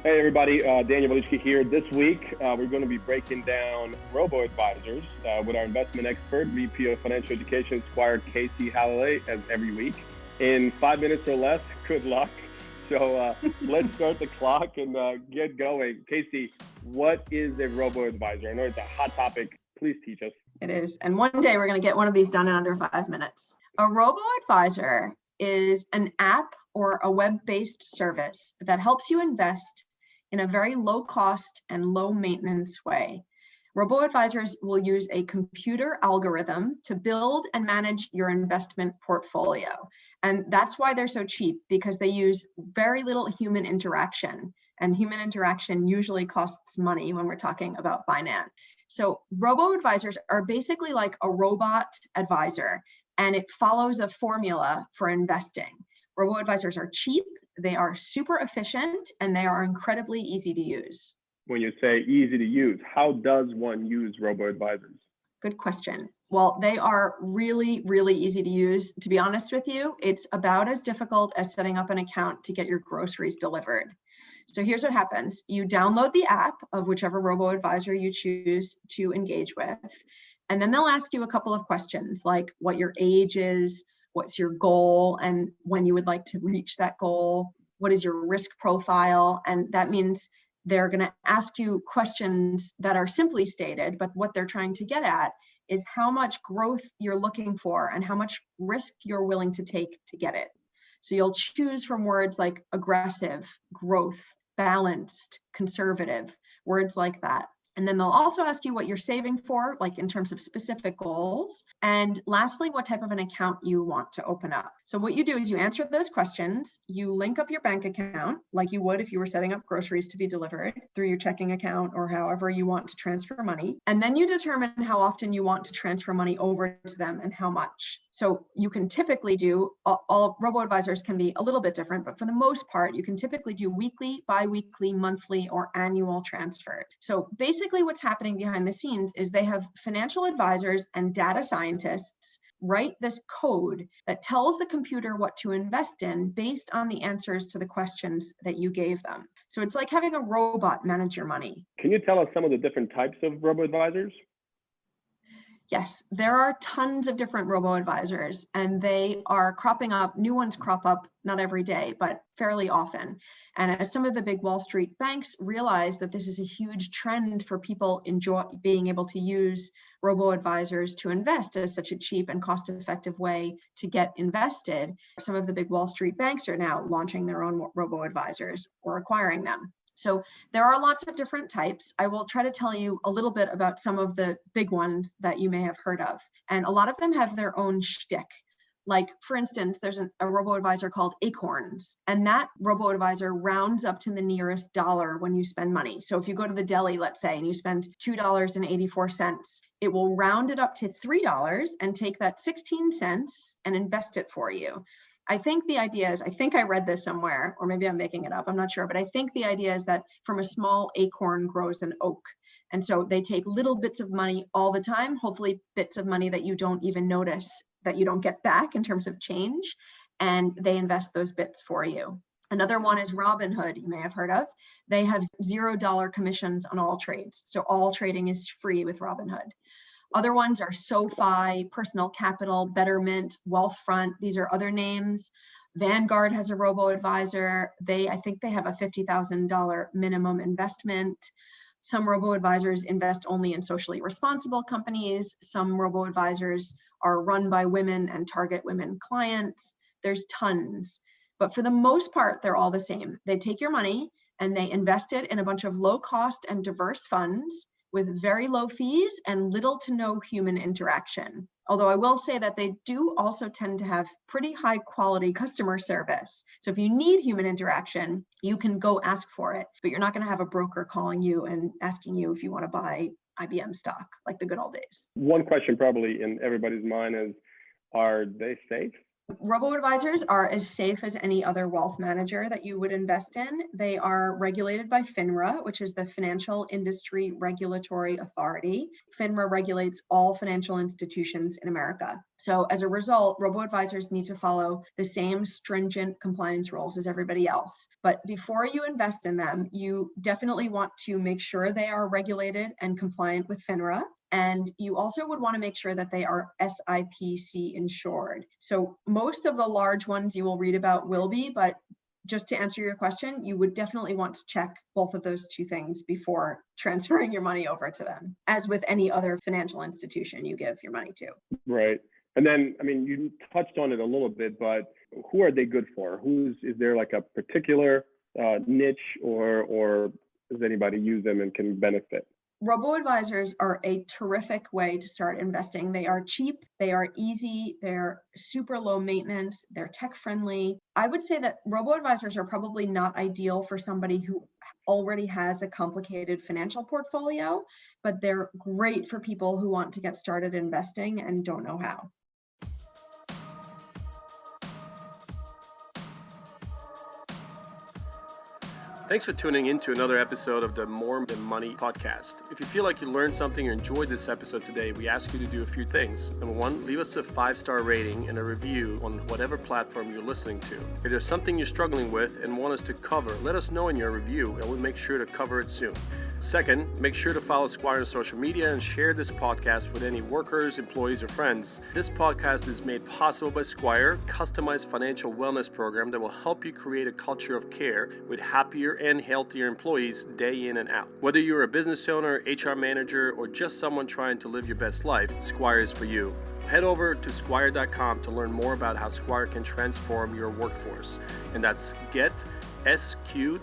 Hey everybody, Daniel Walichki here. This week, we're going to be breaking down Robo Advisors with our investment expert, VP of Financial Education, Squire Casey Halliley, as every week. In 5 minutes or less, good luck. So let's start the clock and get going. Casey, what is a Robo Advisor? I know it's a hot topic. Please teach us. It is. And one day we're going to get one of these done in under 5 minutes. A Robo Advisor is an app or a web-based service that helps you invest in a very low cost and low maintenance way. Robo Advisors will use a computer algorithm to build and manage your investment portfolio. And that's why they're so cheap, because they use very little human interaction. And human interaction usually costs money when we're talking about finance. So Robo Advisors are basically like a robot advisor, and it follows a formula for investing. Robo Advisors are cheap, they are super efficient, and they are incredibly easy to use. When you say easy to use, how does one use Robo Advisors? Good question. Well, they are really, really easy to use. To be honest with you, it's about as difficult as setting up an account to get your groceries delivered. So here's what happens. You download the app of whichever Robo Advisor you choose to engage with, and then they'll ask you a couple of questions like what your age is, what's your goal, and when you would like to reach that goal, what is your risk profile, and that means they're going to ask you questions that are simply stated, but what they're trying to get at is how much growth you're looking for and how much risk you're willing to take to get it. So you'll choose from words like aggressive, growth, balanced, conservative, words like that. And then they'll also ask you what you're saving for, like in terms of specific goals. And lastly, what type of an account you want to open up. So what you do is you answer those questions, you link up your bank account like you would if you were setting up groceries to be delivered through your checking account or however you want to transfer money. And then you determine how often you want to transfer money over to them and how much. So you can typically do, all Robo Advisors can be a little bit different, but for the most part, you can typically do weekly, bi-weekly, monthly, or annual transfer. So basically what's happening behind the scenes is they have financial advisors and data scientists write this code that tells the computer what to invest in based on the answers to the questions that you gave them. So it's like having a robot manage your money. Can you tell us some of the different types of Robo Advisors? Yes, there are tons of different Robo Advisors, and they are cropping up. New ones crop up not every day, but fairly often. And as some of the big Wall Street banks realize that this is a huge trend for people being able to use Robo Advisors to invest as such a cheap and cost-effective way to get invested, some of the big Wall Street banks are now launching their own Robo Advisors or acquiring them. So there are lots of different types. I will try to tell you a little bit about some of the big ones that you may have heard of. And a lot of them have their own shtick. Like, for instance, there's a Robo-Advisor called Acorns, and that Robo-Advisor rounds up to the nearest dollar when you spend money. So if you go to the deli, let's say, and you spend $2.84, it will round it up to $3 and take that 16 cents and invest it for you. I think the idea is, I think I read this somewhere, or maybe I'm making it up, I'm not sure, but I think the idea is that from a small acorn grows an oak. And so they take little bits of money all the time, hopefully bits of money that you don't even notice, that you don't get back in terms of change, and they invest those bits for you. Another one is Robinhood, you may have heard of. They have $0 commissions on all trades. So all trading is free with Robinhood. Other ones are SoFi, Personal Capital, Betterment, Wealthfront. These are other names. Vanguard has a Robo Advisor. I think they have a $50,000 minimum investment. Some Robo Advisors invest only in socially responsible companies. Some Robo Advisors are run by women and target women clients. There's tons. But for the most part, they're all the same. They take your money and they invest it in a bunch of low cost and diverse funds with very low fees and little to no human interaction. Although I will say that they do also tend to have pretty high quality customer service. So if you need human interaction, you can go ask for it, but you're not going to have a broker calling you and asking you if you want to buy IBM stock like the good old days. One question probably in everybody's mind is, are they safe? Robo-advisors are as safe as any other wealth manager that you would invest in. They are regulated by FINRA, which is the Financial Industry Regulatory Authority. FINRA regulates all financial institutions in America. So as a result, robo-advisors need to follow the same stringent compliance rules as everybody else. But before you invest in them, you definitely want to make sure they are regulated and compliant with FINRA. And you also would want to make sure that they are SIPC insured. So most of the large ones you will read about will be, but just to answer your question, you would definitely want to check both of those two things before transferring your money over to them, as with any other financial institution you give your money to. Right. And then, I mean, you touched on it a little bit, but who are they good for? Is there like a particular niche or does anybody use them and can benefit? Robo-advisors are a terrific way to start investing. They are cheap, they are easy, they're super low maintenance, they're tech friendly. I would say that robo-advisors are probably not ideal for somebody who already has a complicated financial portfolio, but they're great for people who want to get started investing and don't know how. Thanks for tuning in to another episode of the More Than Money podcast. If you feel like you learned something or enjoyed this episode today, we ask you to do a few things. Number one, leave us a 5-star rating and a review on whatever platform you're listening to. If there's something you're struggling with and want us to cover, let us know in your review and we'll make sure to cover it soon. Second, make sure to follow Squire on social media and share this podcast with any workers, employees, or friends. This podcast is made possible by Squire, customized financial wellness program that will help you create a culture of care with happier and healthier employees day in and out. Whether you're a business owner, HR manager, or just someone trying to live your best life, Squire is for you. Head over to squire.com to learn more about how Squire can transform your workforce. And that's squire.com.